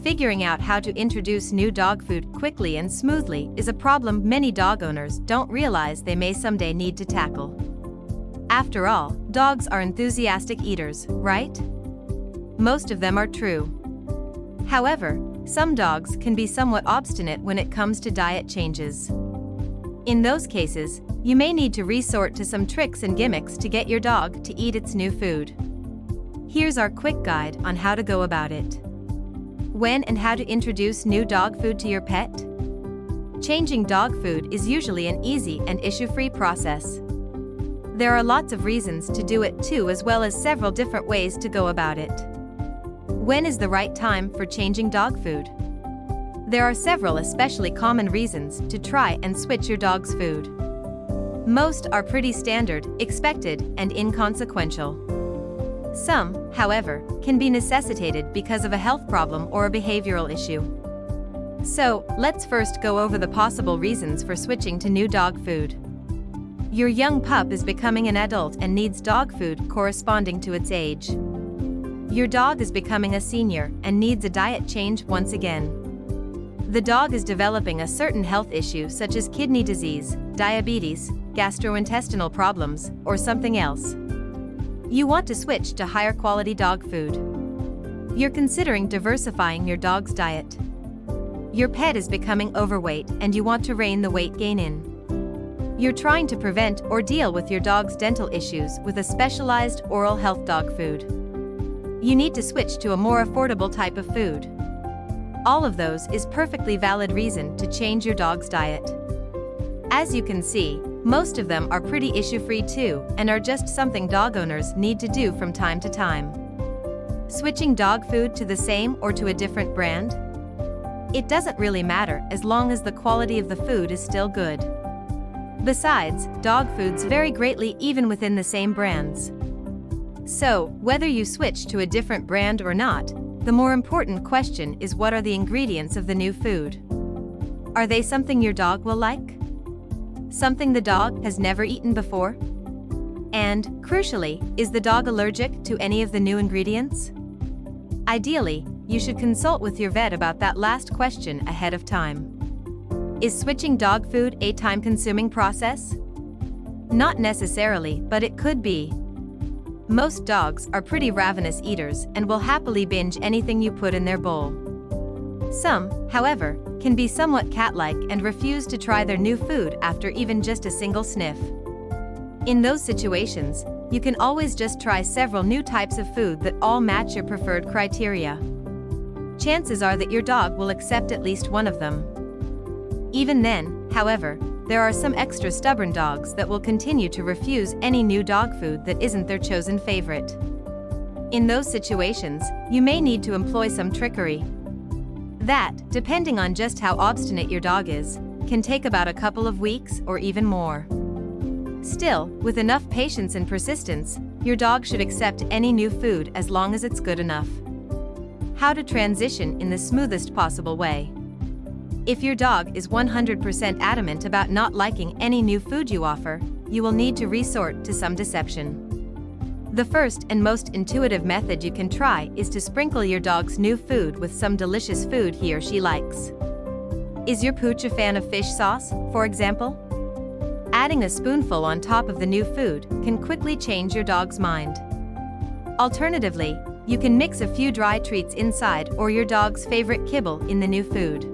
Figuring out how to introduce new dog food quickly and smoothly is a problem many dog owners don't realize they may someday need to tackle. After all, dogs are enthusiastic eaters, right? Most of them are true. However, some dogs can be somewhat obstinate when it comes to diet changes. In those cases, you may need to resort to some tricks and gimmicks to get your dog to eat its new food. Here's our quick guide on how to go about it. When and how to introduce new dog food to your pet? Changing dog food is usually an easy and issue-free process. There are lots of reasons to do it too, as well as several different ways to go about it. When is the right time for changing dog food? There are several especially common reasons to try and switch your dog's food. Most are pretty standard, expected, and inconsequential. Some, however, can be necessitated because of a health problem or a behavioral issue. So, let's first go over the possible reasons for switching to new dog food. Your young pup is becoming an adult and needs dog food corresponding to its age. Your dog is becoming a senior and needs a diet change once again. The dog is developing a certain health issue such as kidney disease, diabetes, gastrointestinal problems, or something else. You want to switch to higher quality dog food. You're considering diversifying your dog's diet. Your pet is becoming overweight and you want to rein the weight gain in. You're trying to prevent or deal with your dog's dental issues with a specialized oral health dog food. You need to switch to a more affordable type of food. All of those is perfectly valid reason to change your dog's diet. As you can see, most of them are pretty issue-free too, and are just something dog owners need to do from time to time. Switching dog food to the same or to a different brand? It doesn't really matter as long as the quality of the food is still good. Besides, dog foods vary greatly even within the same brands. So, whether you switch to a different brand or not, the more important question is, what are the ingredients of the new food? Are they something your dog will like? Something the dog has never eaten before? And, crucially, is the dog allergic to any of the new ingredients? Ideally, you should consult with your vet about that last question ahead of time. Is switching dog food a time-consuming process? Not necessarily, but it could be. Most dogs are pretty ravenous eaters and will happily binge anything you put in their bowl. Some, however, can be somewhat cat-like and refuse to try their new food after even just a single sniff. In those situations, you can always just try several new types of food that all match your preferred criteria. Chances are that your dog will accept at least one of them. Even then, however, there are some extra stubborn dogs that will continue to refuse any new dog food that isn't their chosen favorite. In those situations, you may need to employ some trickery. That, depending on just how obstinate your dog is, can take about a couple of weeks or even more. Still, with enough patience and persistence, your dog should accept any new food as long as it's good enough. How to transition in the smoothest possible way. If your dog is 100% adamant about not liking any new food you offer, you will need to resort to some deception. The first and most intuitive method you can try is to sprinkle your dog's new food with some delicious food he or she likes. Is your pooch a fan of fish sauce, for example? Adding a spoonful on top of the new food can quickly change your dog's mind. Alternatively, you can mix a few dry treats inside or your dog's favorite kibble in the new food.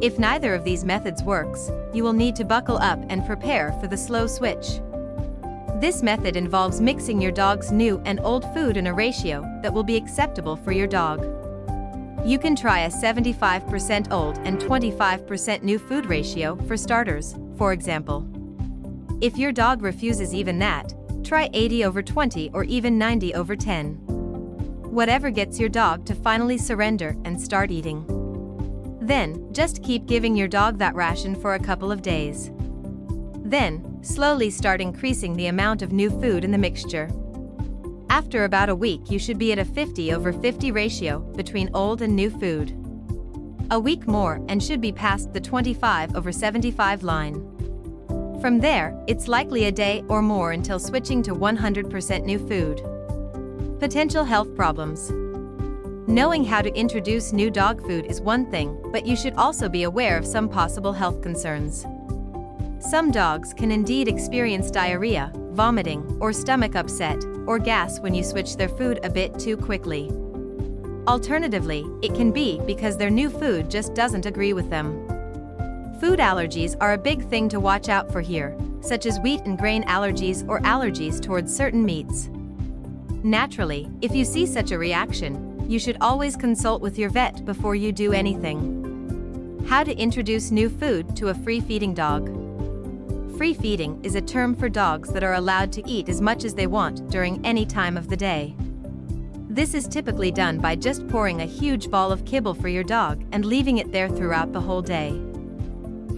If neither of these methods works, you will need to buckle up and prepare for the slow switch. This method involves mixing your dog's new and old food in a ratio that will be acceptable for your dog. You can try a 75% old and 25% new food ratio for starters, for example. If your dog refuses even that, try 80/20 or even 90/10. Whatever gets your dog to finally surrender and start eating. Then, just keep giving your dog that ration for a couple of days. Then, slowly start increasing the amount of new food in the mixture. After about a week, you should be at a 50/50 ratio between old and new food. A week more and should be past the 25/75 line. From there, it's likely a day or more until switching to 100% new food. Potential health problems. Knowing how to introduce new dog food is one thing, but you should also be aware of some possible health concerns. Some dogs can indeed experience diarrhea, vomiting, or stomach upset, or gas when you switch their food a bit too quickly. Alternatively, it can be because their new food just doesn't agree with them. Food allergies are a big thing to watch out for here, such as wheat and grain allergies or allergies towards certain meats. Naturally, if you see such a reaction, you should always consult with your vet before you do anything. How to introduce new food to a free-feeding dog. Free feeding is a term for dogs that are allowed to eat as much as they want during any time of the day. This is typically done by just pouring a huge ball of kibble for your dog and leaving it there throughout the whole day.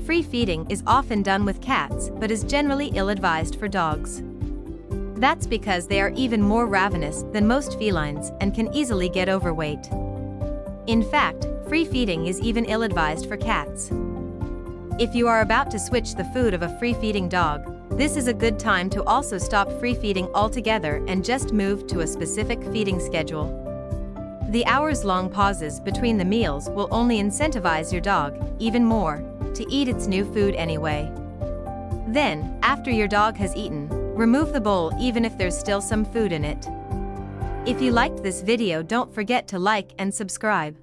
Free feeding is often done with cats but is generally ill-advised for dogs. That's because they are even more ravenous than most felines and can easily get overweight. In fact, free feeding is even ill-advised for cats. If you are about to switch the food of a free-feeding dog, this is a good time to also stop free feeding altogether and just move to a specific feeding schedule. The hours-long pauses between the meals will only incentivize your dog, even more, to eat its new food anyway. Then, after your dog has eaten, remove the bowl even if there's still some food in it. If you liked this video, don't forget to like and subscribe.